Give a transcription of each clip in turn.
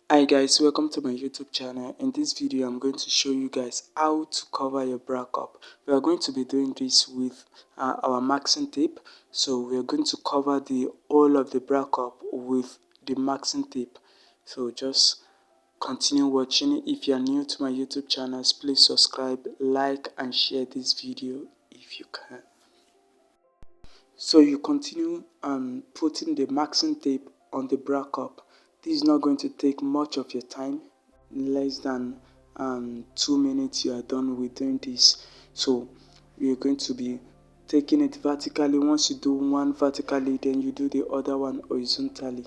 Hi guys, welcome to my YouTube channel. In this video I'm going to show you guys how to cover your bra cup. We are going to be doing this with our maxing tape. So we are going to cover the whole of the bra cup with the maxing tape. So just continue watching. If you are new to my YouTube channels, please subscribe, like and share this video if you can. So you continue putting the maxing tape on the bra cup. This is not going to take much of your time. In less than 2 minutes you are done with doing this. So we are going to be taking it vertically. Once you do one vertically, then you do the other one horizontally.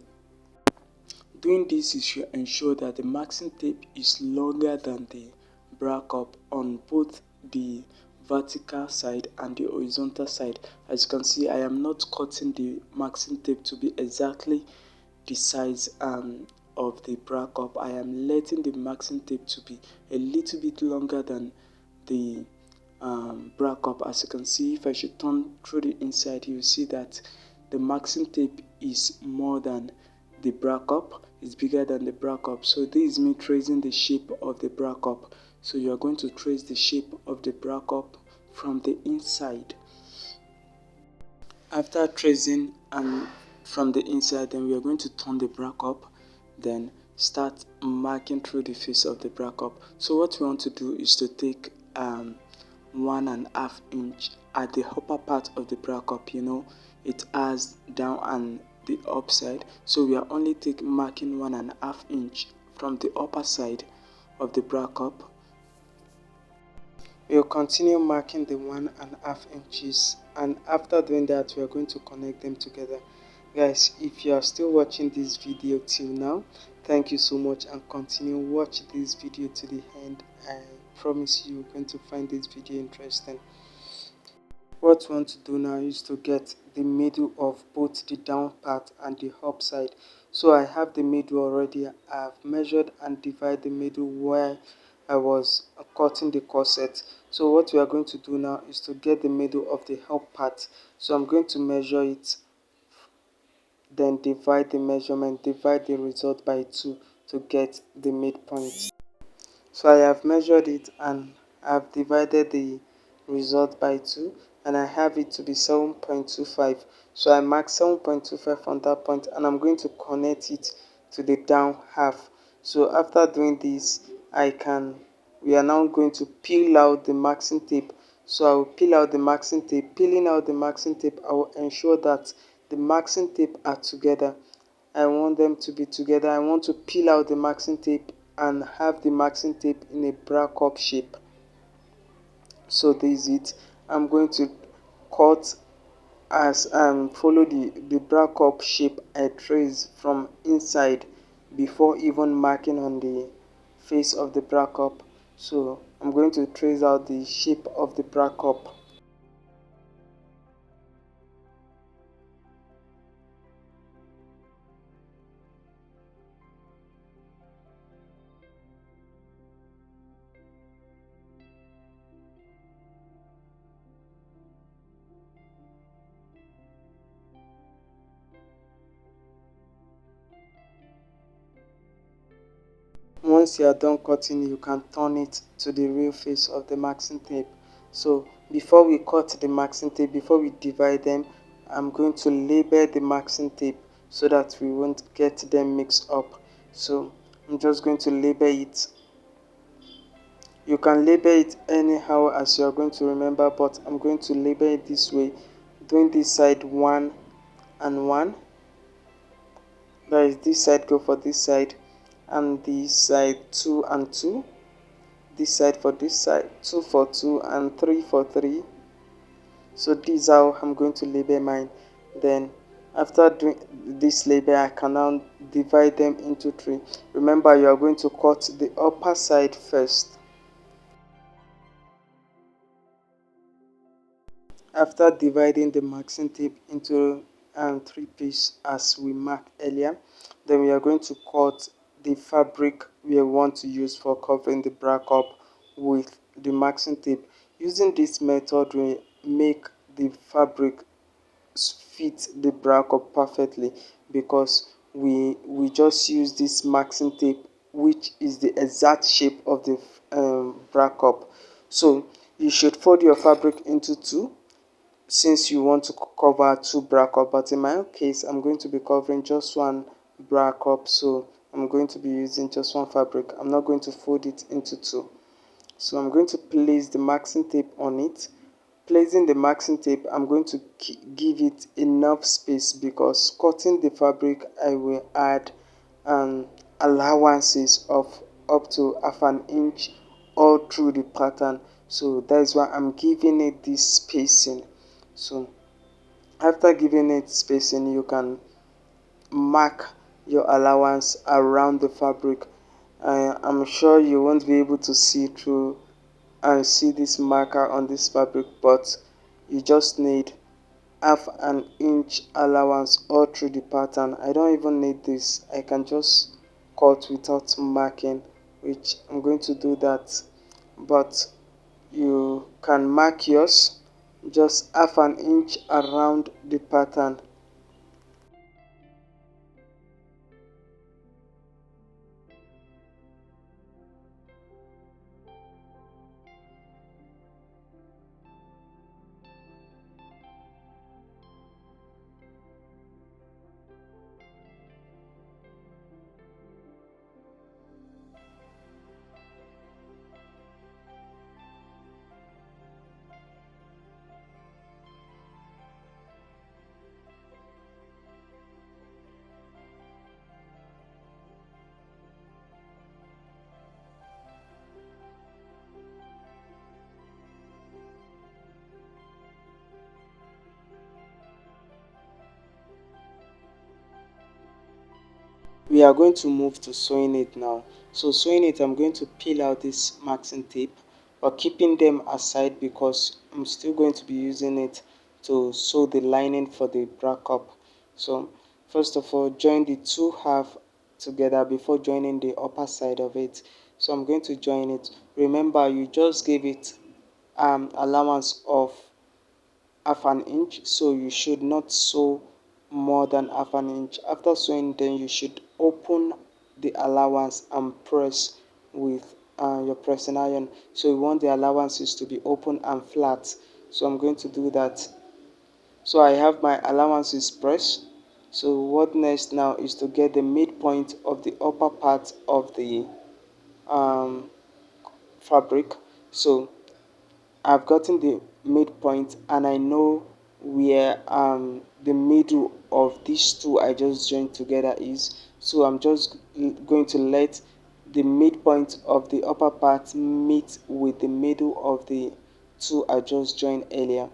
Doing this, you should ensure that the maxing tape is longer than the bra cup on both the vertical side and the horizontal side. As you can see, I am not cutting the maxing tape to be exactly the size of the bra cup. I am letting the maxing tape to be a little bit longer than the bra cup. As you can see, if I should turn through the inside, you will see that the maxing tape is more than the bra cup, is bigger than the bra cup. So this is me tracing the shape of the bra cup. So you are going to trace the shape of the bra cup from the inside. After tracing and from the inside, then we are going to turn the bra cup, then start marking through the face of the bra cup. So what we want to do is to take 1.5 inch at the upper part of the bra cup. You know, it has down and the upside, so we are only marking 1.5 inch from the upper side of the bra cup. We will continue marking the 1.5 inches, and after doing that we are going to connect them together. Guys, if you are still watching this video till now, thank you so much, and continue watch this video to the end. I promise you are going to find this video interesting. What we want to do now is to get the middle of both the down part and the up side. So I have the middle already. I've measured and divided the middle where I was cutting the corset. So what we are going to do now is to get the middle of the up part. So I'm going to measure it, then divide the measurement, divide the result by 2 to get the midpoint. So I have measured it and I've divided the result by 2, and I have it to be 7.25. So I mark 7.25 on that point, and I'm going to connect it to the down half. So after doing this, we are now going to peel out the maxing tape. So I will peel out the maxing tape. Peeling out the maxing tape, I will ensure that the maxing tape are together. I want them to be together. I want to peel out the maxing tape and have the maxing tape in a bra cup shape. So this is it. I'm going to cut as follow the bra cup shape I trace from inside before even marking on the face of the bra cup. So I'm going to trace out the shape of the bra cup. Once you are done cutting, you can turn it to the real face of the maxing tape. So before we cut the maxing tape, before we divide them, I'm going to label the maxing tape so that we won't get them mixed up. So I'm just going to label it. You can label it anyhow as you are going to remember, but I'm going to label it this way, doing this side 1 and 1. That is, this side go for this side, and this side 2 and 2. This side for this side, 2 for 2 and 3 for 3. So this is how I'm going to label mine. Then after doing this label, I can now divide them into 3. Remember, you are going to cut the upper side first. After dividing the maxing tape into 3 pieces as we marked earlier, then we are going to cut the fabric we want to use for covering the bra cup with the maxing tape. Using this method will make the fabric fit the bra cup perfectly, because we just use this maxing tape which is the exact shape of the bra cup. So you should fold your fabric into two since you want to cover two bra cup, but in my own case I'm going to be covering just one bra cup, so I'm going to be using just one fabric. I'm not going to fold it into two. So I'm going to place the marking tape on it. Placing the masking tape, I'm going to give it enough space because cutting the fabric I will add allowances of up to half an inch all through the pattern. So that is why I'm giving it this spacing. So after giving it spacing, you can mark your allowance around the fabric. I'm sure you won't be able to see through and see this marker on this fabric, but you just need half an inch allowance all through the pattern. I don't even need this. I can just cut without marking, which I'm going to do that, but you can mark yours just half an inch around the pattern. We are going to move to sewing it now. So sewing it, I'm going to peel out this marking tape, but keeping them aside because I'm still going to be using it to sew the lining for the bra cup. So first of all, join the two half together before joining the upper side of it. So I'm going to join it. Remember, you just gave it allowance of half an inch, so you should not sew more than half an inch. After sewing, then you should open the allowance and press with your pressing iron. So you want the allowances to be open and flat, so I'm going to do that. So I have my allowances pressed. So what next now is to get the midpoint of the upper part of the um, fabric. So I've gotten the midpoint and I know where the middle of these two I just joined together is. So I'm just going to let the midpoint of the upper part meet with the middle of the two I just joined earlier.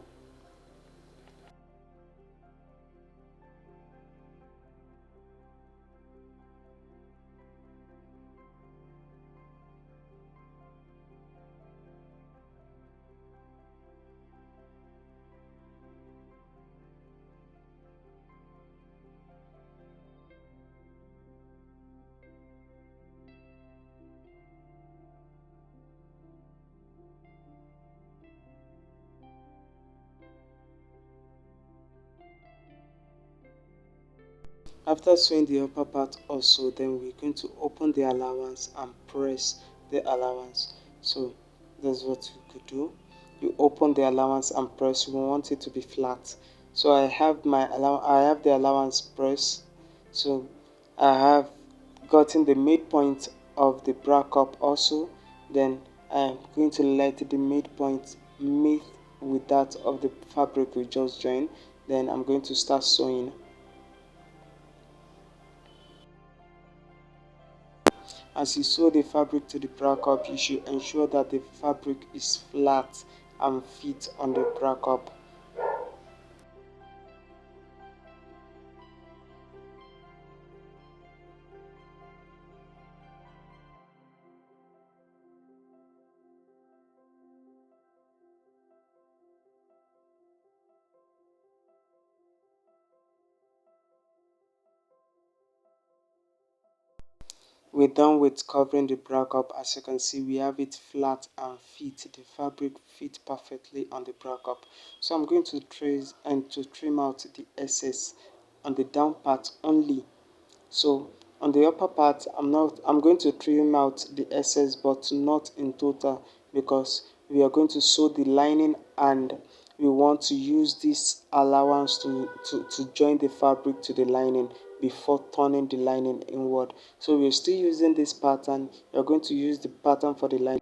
After sewing the upper part also, then we're going to open the allowance and press the allowance. So that's what you could do. You open the allowance and press. You want it to be flat. So I have the allowance press. So I have gotten the midpoint of the bra cup also. Then I'm going to let the midpoint meet with that of the fabric we just joined. Then I'm going to start sewing. As you sew the fabric to the bra cup, you should ensure that the fabric is flat and fit on the bra cup. We're done with covering the bra cup. As you can see, we have it flat and fit. The fabric fit perfectly on the bra cup. So I'm going to trace and to trim out the excess on the down part only. So On the upper part, I'm going to trim out the excess, but not in total, because we are going to sew the lining and we want to use this allowance to join the fabric to the lining before turning the lining inward. So we're still using this pattern. You're going to use the pattern for the lining.